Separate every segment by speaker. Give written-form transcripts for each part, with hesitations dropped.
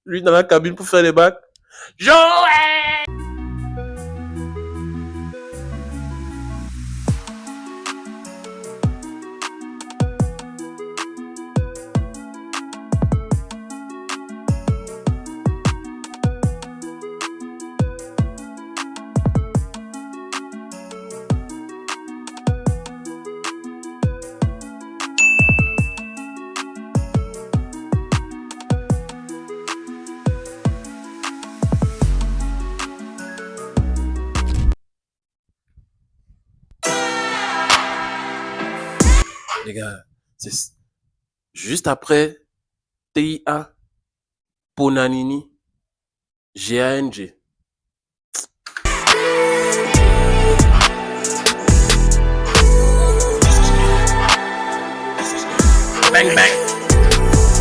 Speaker 1: Lui dans la cabine pour faire les bacs. Joël! Les gars, c'est juste après TIA, Ponanini, GANG. Bang bang.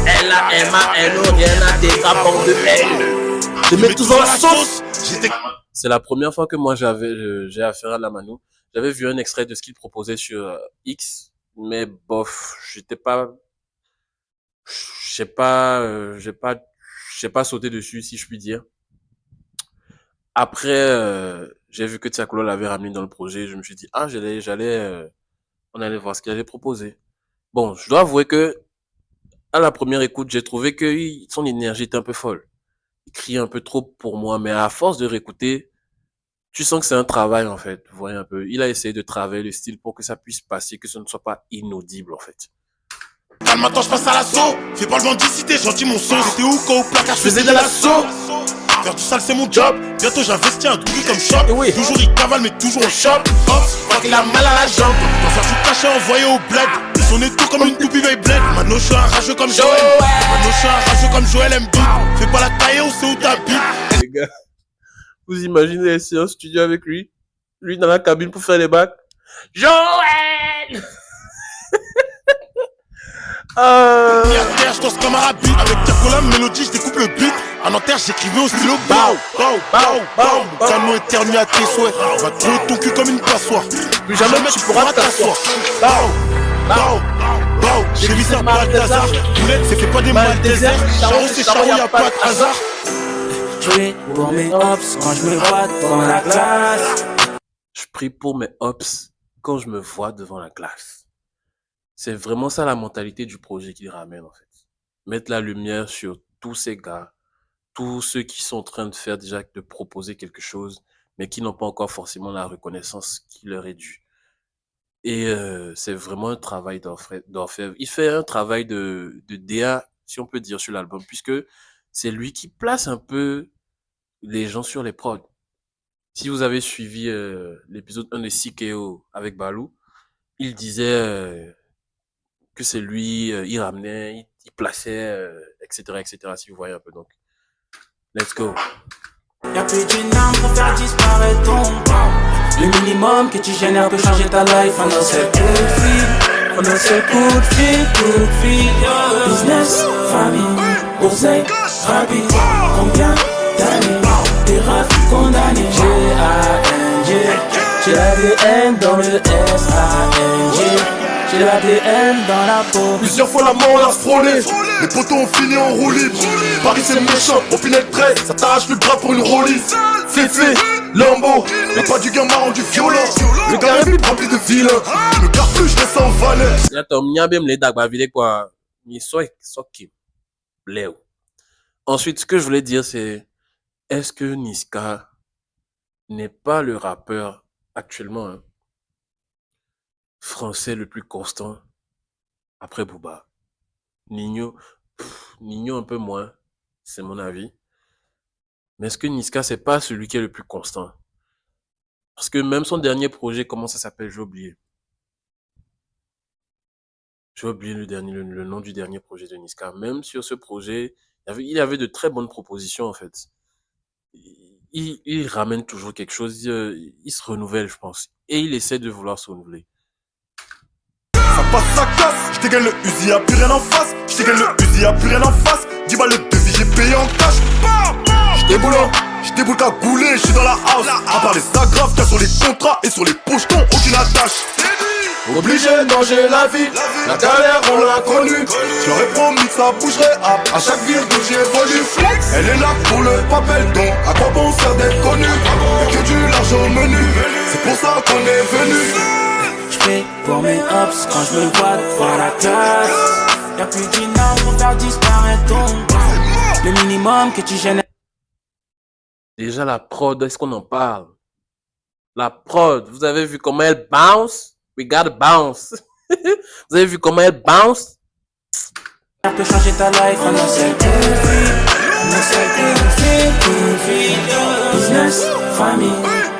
Speaker 1: L-A-M-A-N-O, rien à tes rapports de L. Je mets tout dans la sauce. C'est la première fois que moi j'ai affaire à la Manu. J'avais vu un extrait de ce qu'il proposait sur X. Mais bof, j'ai pas sauté dessus, si je puis dire. Après, j'ai vu que Tiakolo l'avait ramené dans le projet. Je me suis dit, on allait voir ce qu'il allait proposer. Bon, je dois avouer que, à la première écoute, j'ai trouvé que son énergie était un peu folle. Il criait un peu trop pour moi, mais à force de réécouter, tu sens que c'est un travail, en fait. Vous voyez un peu. Il a essayé de travailler le style pour que ça puisse passer, que ce ne soit pas inaudible, en fait.
Speaker 2: Calme-toi, je passe à l'assaut. Fais pas le mendicité, gentil mon son. C'était où quand au placard, je faisais de l'assaut. Faire du sale, c'est mon job. Bientôt, j'investis un double comme shop.
Speaker 1: Oui.
Speaker 2: Toujours il cavale, mais toujours on chope. Hop, crois qu'il a mal à la jambe. Dans faire tout caché, envoyé au bled. Ils sont nés tout comme une toupie veille bled. Maintenant, je suis un rageux comme Joël. Maintenant, je suis un rageux comme Joël Embiid. Fais pas la taille, on sait où t'habites.
Speaker 1: Les gars, vous imaginez les séances studio avec lui? Lui dans la cabine pour faire les bacs. Joël!
Speaker 2: Mis à terre, je danse comme un rabbit. Avec Tiakola, mélodie, je découpe le beat. À Nanterre, j'écrivais au stylo. Bao, bao, bao, bao. Canon éternué à tes souhaits. Va trouver ton cul comme une passoire. Plus jamais tu pourras t'asseoir. Bao, bao, bao. J'ai vu ça par hasard. Boulette, c'est fait pas des mal déserts. Charo, c'est charo, y'a pas de hasard.
Speaker 3: Je prie pour mes hops quand je me vois devant la classe.
Speaker 1: Je prie pour mes hops quand je me vois devant la classe. C'est vraiment ça la mentalité du projet qu'il ramène, en fait. Mettre la lumière sur tous ces gars, tous ceux qui sont en train de faire déjà, de proposer quelque chose, mais qui n'ont pas encore forcément la reconnaissance qui leur est due. Et c'est vraiment un travail d'orfèvre. Il fait un travail de DA, si on peut dire, sur l'album, puisque c'est lui qui place un peu les gens sur les prods. Si vous avez suivi l'épisode 1 de CKO avec Balou, il disait que c'est lui, il ramenait, il plaçait, etc., etc., si vous voyez un peu. Donc, let's go.
Speaker 3: Y'a plus d'une arme pour faire disparaître ton temps. Le minimum que tu génères peut changer ta life. On a ce coup de fil, on a ce coup de fil. Business, famille, oseille, rapide. Combien d'années, t'es rafis condamné. G-A-N-G, j'ai l'ADN dans le S-A-N-G. J'ai l'ADN dans la peau.
Speaker 2: Plusieurs fois la mort l'a frôlé. Les potos ont fini en roue libre. Paris c'est méchant, au final trait. Ça t'arrache le bras pour une rollie. Féfé, Lambo. Y'a pas du gain marrant du violent. Le gars est vite rempli de vilains. Je me garde plus, je laisse ça en valeur.
Speaker 1: Attends, m'yabem les dag, vide quoi. Ni soit qui. Léo. Ensuite, ce que je voulais dire, c'est, est-ce que Niska n'est pas le rappeur actuellement, hein, français le plus constant après Booba? Nino un peu moins, c'est mon avis. Mais est-ce que Niska, c'est pas celui qui est le plus constant? Parce que même son dernier projet, comment ça s'appelle? J'ai oublié. J'ai oublié le nom du dernier projet de Niska. Même sur ce projet, il y avait de très bonnes propositions, en fait. Il ramène toujours quelque chose, il se renouvelle, je pense. Et il essaie de vouloir se renouveler.
Speaker 2: Ça passe, ça casse. Je dégaine le Uzi, y'a plus rien en face. Je dégaine le Uzi, y'a plus rien en face. 10 balles le devis, j'ai payé en cash. Je déboule qu'à gouler, je suis dans la house. À part les agrafes qu'il y a sur les contrats et sur les pochetons, aucune attache. Obligé de manger la vie, la galère on l'a connue. J'aurais promis que ça bougerait à chaque ville d'où j'évolue. Elle est là pour le papel, donc à quoi bon faire d'être connu? Y'a que du large au menu, c'est pour ça qu'on est venu.
Speaker 3: J'fais pour mes hops quand je me vois devant la classe. Y'a plus d'une arme pour faire disparaître ton temps. Le minimum que tu génères.
Speaker 1: Déjà, la prod, est-ce qu'on en parle? La prod, vous avez vu comment elle bounce? We gotta bounce. Vous avez vu comment elle bounce?
Speaker 3: Peut changer ta life en un seul coup de fil. Business, famille,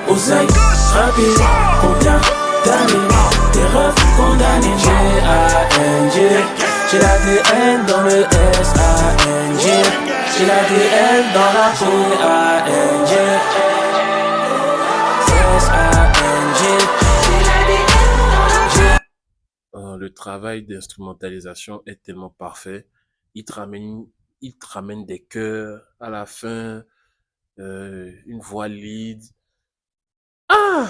Speaker 3: oseille, rapide. Combien d'années, t'es refus condamné. G-A-N-G, j'ai l'ADN dans le S-A-N-G. J'ai l'ADN dans la G-A-N-G.
Speaker 1: Le travail d'instrumentalisation est tellement parfait. Il te ramène des chœurs à la fin, une voix lead. Ah!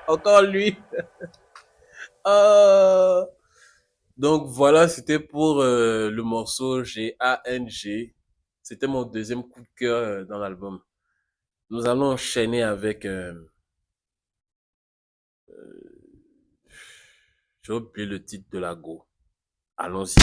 Speaker 1: Encore lui. Donc voilà, c'était pour le morceau G-A-N-G. C'était mon deuxième coup de cœur dans l'album. Nous allons enchaîner avec... j'ai oublié le titre de la Go. Allons-y.